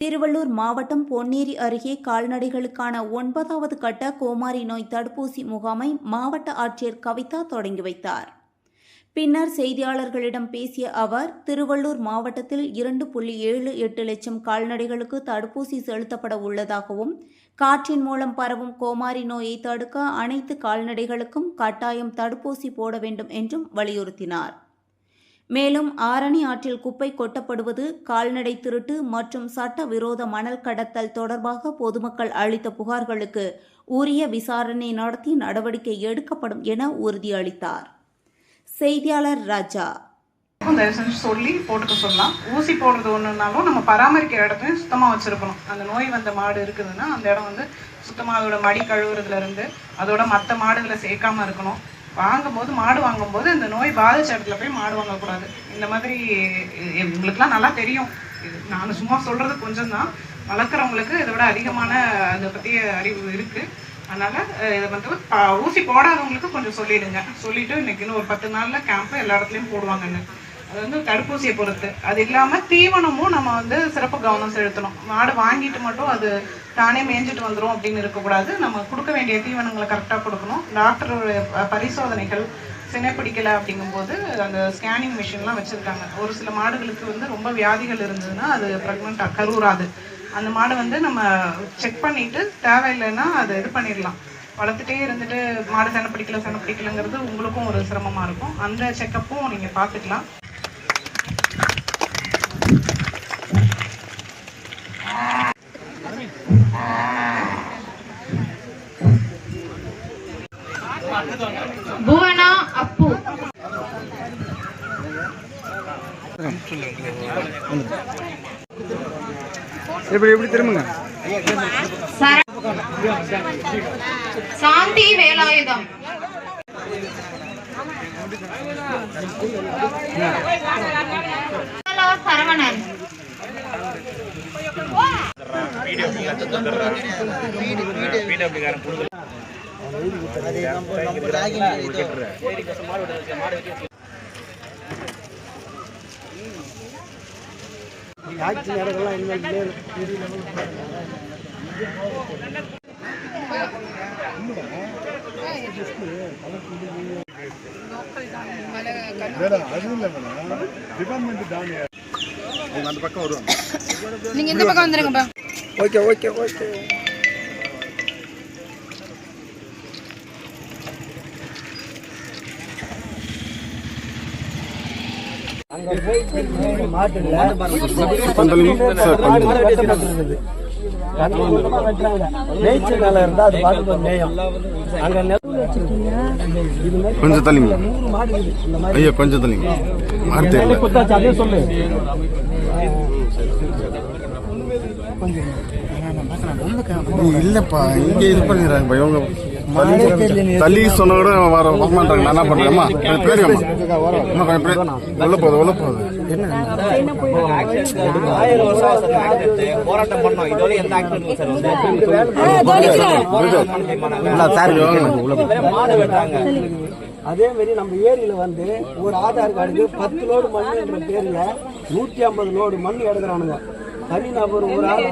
திருவள்ளூர் மாவட்டம் பொன்னேரி அருகே கால்நடைகளுக்கான 9வது கட்ட கோமாரி நோய் தடுப்பூசி முகாமை மாவட்ட ஆட்சியர் கவிதா தொடங்கி வைத்தார். பின்னர் செய்தியாளர்களிடம் பேசிய அவர், திருவள்ளூர் மாவட்டத்தில் 2.78 லட்சம் கால்நடைகளுக்கு தடுப்பூசி செலுத்தப்பட உள்ளதாகவும், காற்றின் மூலம் பரவும் கோமாரி நோயை தடுக்க அனைத்து கால்நடைகளுக்கும் கட்டாயம் தடுப்பூசி போட வேண்டும் என்றும் வலியுறுத்தினார். மேலும் ஆரணி ஆற்றில் குப்பை கொட்டப்படுவது, கால்நடை திருட்டு மற்றும் சட்டவிரோத மணல் கடத்தல் தொடர்பாக பொதுமக்கள் அளித்த புகார்களுக்கு உரிய விசாரணை நடத்தி நடவடிக்கை எடுக்கப்படும் என உறுதியளித்தார். செய்தியாளர் ராஜா. சொல்லி போட்டுக்க சொல்லலாம். ஊசி போடுறது ஒண்ணுனாலும் நம்ம பராமரிக்கிற இடத்தையும் சுத்தமா வச்சிருக்கணும். அந்த நோய் வந்த மாடு இருக்குதுன்னா அந்த இடம் சுத்தமா அதோட மடி கழுவுறதுல இருந்து அதோட மற்ற மாடுகளை சேர்க்காம இருக்கணும். மாடு வாங்கும்போது இந்த நோய் பாதிச்ச இடத்துல போய் மாடு வாங்கக்கூடாது. இந்த மாதிரி உங்களுக்குலாம் நல்லா தெரியும். நான் சும்மா சொல்றது கொஞ்சம் தான். வளர்க்குறவங்களுக்கு இதை விட அதிகமான அதை பற்றிய அறிவு இருக்கு. அதனால இதை ஊசி போடாதவங்களுக்கு கொஞ்சம் சொல்லிடுங்க. சொல்லிட்டு இன்னைக்கு இன்னும் ஒரு 10 நாள்ல கேம்ப் எல்லா இடத்துலையும் போடுவாங்கன்னு. அது தடுப்பூசியை பொறுத்து. அது இல்லாமல் தீவனமும் நம்ம சிறப்பு கவனம் செலுத்தணும். மாடு வாங்கிட்டு மட்டும் அது தானே மேய்ஞ்சிட்டு வந்துடும் அப்படின்னு இருக்கக்கூடாது. நம்ம கொடுக்க வேண்டிய தீவனங்களை கரெக்டாக கொடுக்கணும். டாக்டருடைய பரிசோதனைகள் சினை பிடிக்கலை அப்படிங்கும்போது அந்த ஸ்கேனிங் மிஷின்லாம் வச்சுருக்காங்க. ஒரு சில மாடுகளுக்கு ரொம்ப வியாதிகள் இருந்ததுன்னா அது ப்ரெக்னென்ட் கருவுறாது. அந்த மாடு நம்ம செக் பண்ணிவிட்டு தேவையில்லைன்னா அதை இது பண்ணிடலாம். வளர்த்துட்டே இருந்துட்டு மாடு செனை பிடிக்கலைங்கிறது உங்களுக்கும் ஒரு சிரமமாக இருக்கும். அந்த செக்கப்பும் நீங்கள் பார்த்துக்கலாம். புவனா அப்பு எப்படி திரும்புங்க. சாந்தி வேலாயுதம் சரவணன் அந்த பக்கம் வருவாங்க. நீங்க இந்த பக்கம் வந்துருங்கப்பா. Okay okay okay. கொஞ்சம் தள்ளிங்க ஐயா, கொஞ்சம் தள்ளிங்க. அதே சொல்லு. இல்லப்பா, இங்க இது பண்ணிடுறாங்க. இவங்க தள்ளி சொன்ன கூட வர மாட்டாங்க. நான் என்ன பண்றேம்மா, உள்ள போகுது. போராட்டம் பண்ணோம். இதோட எந்த அதே மாதிரி நம்ம ஏரியில ஒரு ஆதார் கார்டுக்கு 10 லோடு மண் என்ற பேர்ல 150 லோடு மண் எடுக்கிறானுங்க. தனிநபர் ஒரு ஆள்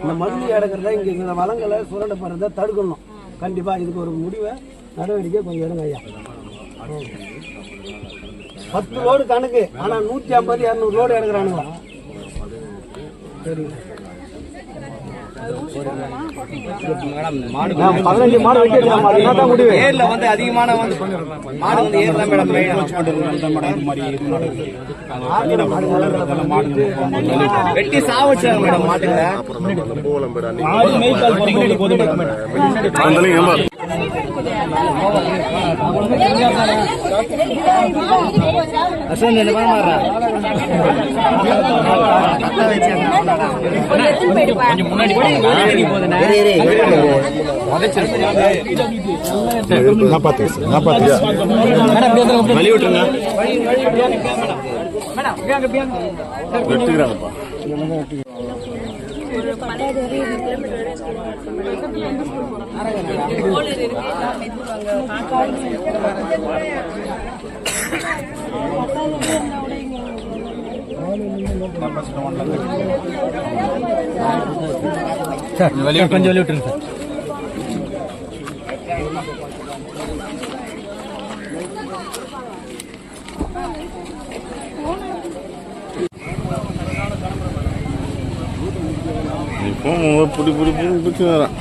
இந்த மண் எடுக்கிறத இங்க இந்த வளங்களை சுரண்டப்படுறத தடுக்கணும். கண்டிப்பா இதுக்கு ஒரு முடிவை நடவடிக்கை கொஞ்சம் எடுங்க ஐயா. 10 லோடு கணக்கு, ஆனா 150 200 லோடு எடுக்கிறானுங்க. சரி, 15 மாடு வைக்க முடிவு. ஏர்ல அதிகமான மாடு ஏர்ல மேடம் வெட்டி சாவச்சாங்க மேடம். மாட்டுல முன்னாடி வழி விட்டுருங்க. வெட்டுகிறாங்கப்பா. கொஞ்சம் வெளியே விட்டுருங்க சார். இப்போ புடி புடி புடி பிடிச்சி வரேன்.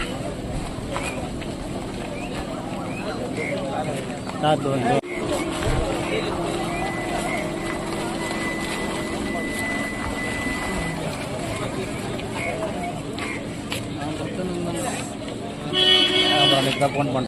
ஃபோன் பண்ண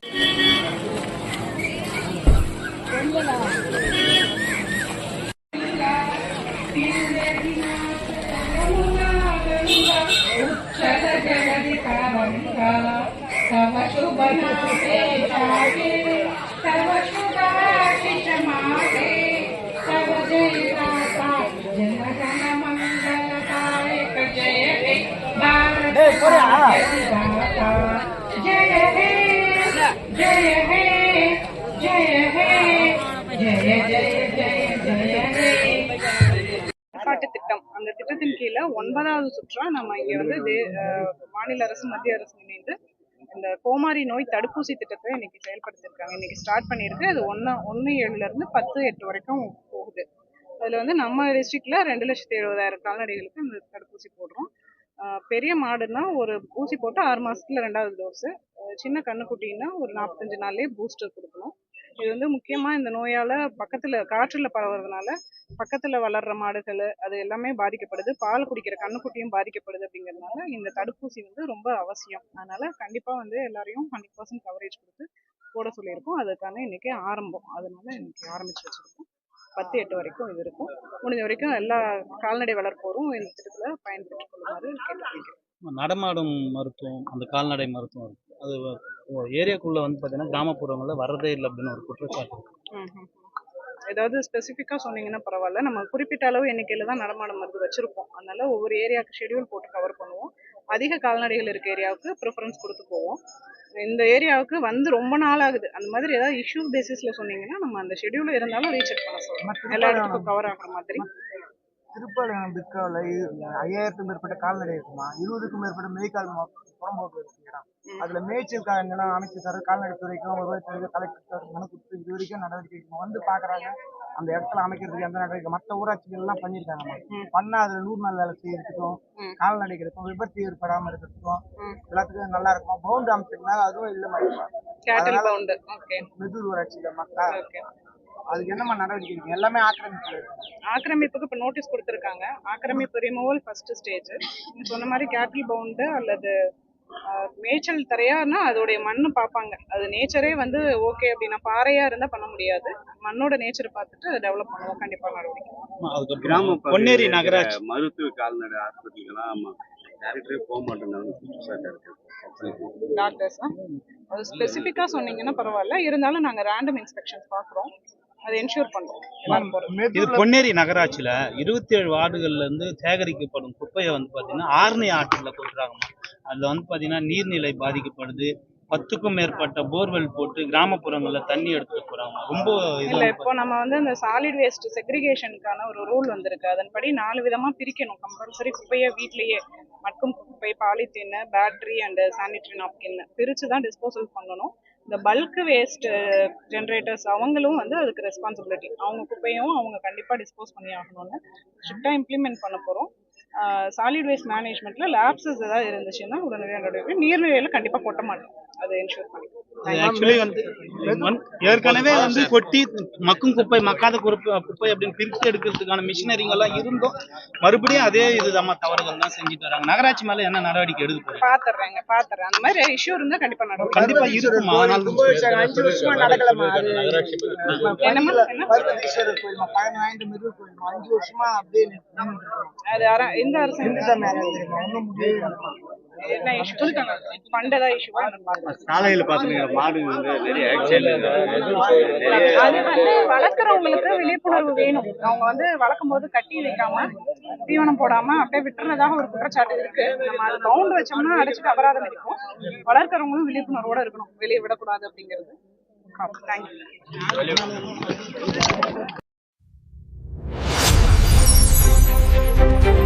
மேம்பாட்டு திட்டம், அந்த திட்டத்தின் கீழே 9வது சுற்றா நம்ம இங்க வந்து மாநில அரசு மத்திய அரசு இணைந்து இந்த கோமாரி நோய் தடுப்பூசி திட்டத்தை இன்னைக்கு செயல்படுத்திருக்காங்க. இன்னைக்கு ஸ்டார்ட் பண்ணியிருக்கு. அது 1/7 இருந்து 10/8 வரைக்கும் போகுது. அதுல வந்து நம்ம டிஸ்ட்ரிக்ட்ல 2,70,000 கால்நடைகளுக்கு இந்த தடுப்பூசி போடுறோம். பெரிய மாடுன்னா ஒரு ஊசி போட்டு 6 மாசத்துல 2வது டோஸு, சின்ன கண்ணுக்குட்டின்னா ஒரு 45 நாள்லயே பூஸ்டர் கொடுக்கணும். இது வந்து முக்கியமா இந்த நோயால பக்கத்துல காற்றுல பரவுறதுனால பக்கத்துல வளர்ற மாடுகள் அது எல்லாமே பாதிக்கப்படுது, பால் குடிக்கிற கண்ணுக்குட்டியும் பாதிக்கப்படுது. அப்படிங்கிறதுனால இந்த தடுப்பூசி வந்து ரொம்ப அவசியம். அதனால கண்டிப்பா வந்து எல்லாரையும் 100% கவரேஜ் கொடுத்து போட சொல்லியிருக்கோம். அதுக்கான இன்னைக்கு ஆரம்பம். அதனால இன்னைக்கு ஆரம்பிச்சு வச்சிருக்கோம். 10/8 வரைக்கும் இது இருக்கும். முடிஞ்ச வரைக்கும் எல்லா கால்நடை வளர்ப்போரும் இந்த திட்டத்துல பயன்பெற்றுக் கொள்ளுமாறு கேட்டுக்கொள்கிறேன். நடமாடும் மருத்துவம், அந்த கால்நடை மருத்துவம் இருக்கு. அது ஏரியாக்குள்ள வந்து பார்த்தீங்கன்னா கிராமப்புறங்கள்ல வர்றதே இல்லை அப்படின்னு ஒரு குற்றச்சாட்டு இருக்கு. ஏதாவது ஸ்பெசிஃபிக்கா சொன்னீங்கன்னா பரவாயில்ல. நம்ம குறிப்பிட்ட அளவு எண்ணிக்கையில தான் நடமாடும் மருந்து வச்சிருப்போம். அதனால ஒவ்வொரு ஏரியாவுக்கு ஷெட்யூல் போட்டு கவர் பண்ணுவோம். அதிக கால்நடைகள் இருக்க ஏரியாவுக்கு ப்ரிஃபரன்ஸ் கொடுத்து போவோம். இந்த ஏரியாவுக்கு வந்து ரொம்ப நாள் ஆகுது, அந்த மாதிரி ஏதாவது இஷ்யூ பேசிஸ்ல சொன்னீங்கன்னா நம்ம அந்த ஷெட்யூல் இருந்தாலும் ரீசெக் பண்ண சொல்லுவோம், எல்லா இடத்துக்கும் கவர் ஆகிற மாதிரி. திருப்பாளையம் பிற்கால 5000க்கும் மேற்பட்ட கால்நடை இருக்குமா, 20க்கும் மேற்பட்ட மேய்க்கால் புறம்போக்கு இருக்கு இடம். அதுல மேய்ச்சல் அமைச்சு தர கால்நடைத்துறைக்கும் விவசாயத்துறைக்கும் கலெக்டர் மனு கொடுத்து இது வரைக்கும் நடவடிக்கை வந்து பாக்குறாங்க. அந்த இடத்துல அமைக்கிறதுக்கு எந்த நடவடிக்கை மற்ற ஊராட்சிகள் எல்லாம் பண்ணியிருக்காங்க. பண்ணா அதுல 100 நாள் வேலை செய்யறதுக்கும் கால்நடைகளுக்கும் விபத்து ஏற்படாம இருக்கிறதுக்கும் எல்லாத்துக்கும் நல்லா இருக்கும். பவுண்ட் அமைச்சிருந்தா அதுவும் இல்ல மாதிரி மெதூர் ஊராட்சியில மக்கள் அதுக்கு என்னமா நடவடிக்கை இருக்கு? எல்லாமே ஆக்கிரமிப்புக்கு இப்ப நோட்டீஸ் கொடுத்திருக்காங்க. ஆக்கிரமிப்பு ரிமூவல் ஃபர்ஸ்ட் ஸ்டேஜ். சொன்ன மாதிரி கேட்டில் பவுண்டு அல்லது மேய்ச்சல் தரையானா அதோடைய மண்ணு பார்ப்பாங்க. அது நேச்சரே வந்து ஓகே அப்படின்னா, பாறையா இருந்தா பண்ண முடியாது. மண்ணோட நேச்சரை பார்த்துட்டு அதை டெவலப் பண்ணுவோம். கண்டிப்பா நடவடிக்கை. கிராம பொன்னேரி நகராட்சி மருத்துவ கால்நடை ஹாஸ்பிட்டலுக்கெல்லாம் டேரக்டரே போக மாட்டேங்கிறாங்க. டாக்டர்ஸ் அது ஸ்பெசிஃபிக்கா சொன்னீங்கன்னா பரவாயில்ல. இருந்தாலும் நாங்க ரேண்டம் இன்ஸ்பெக்ஷன்ஸ் பாக்குறோம், அதை என்ஷூர் பண்றோம். இது பொன்னேரி நகராட்சியில 27 வார்டுகள்ல இருந்து சேகரிக்கப்படும் குப்பையை வந்து பாத்தீங்கன்னா ஆர்னி ஆற்றுல கொட்டுறாங்க. அதுல வந்து பாத்தீங்கன்னா நீர்நிலை பாதிக்கப்படுது. 10க்கும் மேற்பட்ட போர்வெல் போட்டு கிராமப்புறங்கள்ல தண்ணி எடுத்துட்டு போறாங்க. ரொம்ப இல்ல, இப்போ நம்ம வந்து இந்த சாலிட் வேஸ்ட் செக்ரிகேஷனுக்கான ஒரு ரூல் வந்திருக்கு. அதன்படி 4 விதமா பிரிக்கணும். கம்பல்சரி குப்பையை வீட்லயே மட்கும் குப்பை, polythene, battery and sanitary napkin பிரிச்சுதான் டிஸ்போசல் பண்ணணும். இந்த பல்க் வேஸ்ட் ஜென்ரேட்டர்ஸ் அவங்களும் வந்து அதுக்கு ரெஸ்பான்சிபிலிட்டி. அவங்க குப்பையும் அவங்க கண்டிப்பா டிஸ்போஸ் பண்ணி ஆகணும்னு ஸ்ட்ரிக்டா இம்ப்ளிமெண்ட் பண்ண போறோம். சாலிட் வேஸ்ட் மேனேஜ்மெண்ட்ல லேப்சஸ் ஏதாவது இருந்துச்சுன்னா உடனடியாக நீர்நிலையில கண்டிப்பா கொட்ட மாட்டோம், அதை என்ஷூர் பண்ணி. ஆக்சுவலி வந்து ஏற்கனவே வந்து கொட்டி மக்கும் குப்பை மக்காத குப்பை அப்படின்னு பிரித்து எடுக்கிறதுக்கான மிஷினரிங்க எல்லாம் இருந்தோம். மறுபடியும் அதே இதுதான் தவறுகள் தான் செஞ்சுட்டு வராங்க. நகராட்சி மேல என்ன நடவடிக்கை எடுக்க பாத்துறேன். அந்த மாதிரி இஷ்யூ இருந்தா கண்டிப்பா நடக்கும். கண்டிப்பா இருக்குமா? 5 வருஷமா நடக்கலமா. 5 வருஷமா அப்படியே அது இந்த அரசு என்ன இஷ்யூ பண்டதா இஷ்யூவா சாலையில பாத்துங்க மாடு வந்து நிறைய ஆக்சிடென்ட். அது வந்து வளர்க்குறவங்களுக்கு விழிப்புணர்வு வேணும். அவங்க வந்து வளர்க்கும் போது கட்டி வைக்காம தீவனம் போடாம அப்படியே விட்டுறதாக ஒரு குற்றச்சாட்டு இருக்கு. நம்ம அது பவுண்ட் வச்சோம்னா அடிச்சுட்டு அபராதம் இருக்கும். வளர்க்குறவங்களும் விழிப்புணர்வோட இருக்கணும், வெளியே விடக்கூடாது அப்படிங்கிறது. தேங்க்யூ. தெரிவித்தார்.